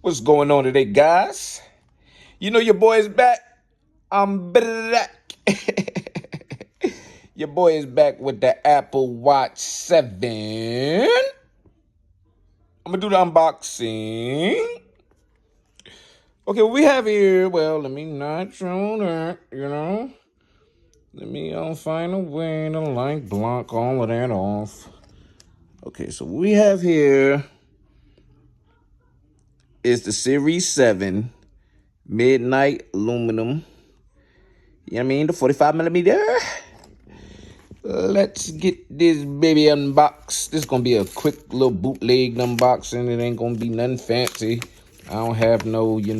What's going on today, guys? You know your boy is back. I'm back. Your boy is back with the Apple Watch 7. I'm gonna do the unboxing. Okay, what we have here, well, let me not show that, Let me find a way to like block all of that off. Okay, so what we have here is the Series 7 Midnight Aluminum. You know what I mean? The 45 millimeter. Let's get this baby unboxed. This is going to be a quick little bootleg unboxing. It ain't going to be nothing fancy. I don't have no, y'all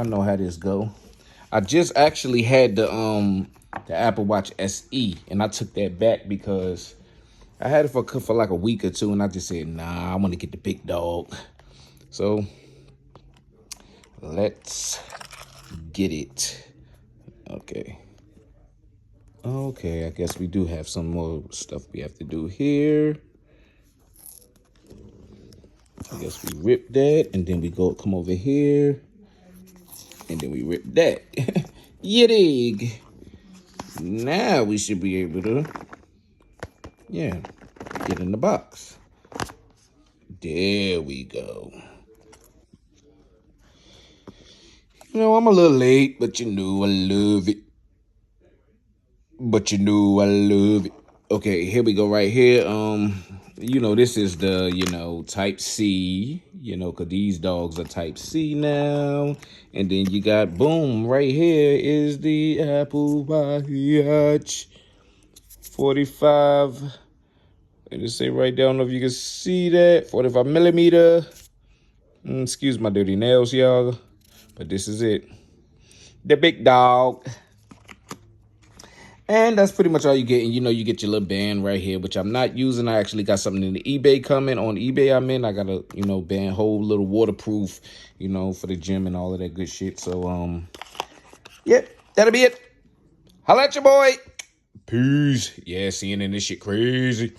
know how this go. I just actually had the Apple Watch SE, and I took that back because I had it for like a week or two, and I just said, nah, I want to get the big dog. So let's get it. Okay, I guess we do have some more stuff we have to do here. I guess we rip that, and then we come over here, and then we rip that. You dig? Now we should be able to, get in the box. There we go. I'm a little late, but I love it. I love it. Okay, here we go right here. This is the, Type C, because these dogs are Type C now. And then you got, boom, right here is the Apple Watch 45. And it say right there, I don't know if you can see that, 45 millimeter. Excuse my dirty nails, y'all. But this is it. The big dog. And that's pretty much all you get. And you get your little band right here, which I'm not using. I actually got something in the eBay coming. On eBay I'm in. I got a, band, whole little waterproof, for the gym and all of that good shit. So, yep, that'll be it. Holla at your boy. Peace. Yeah, CNN, this shit crazy.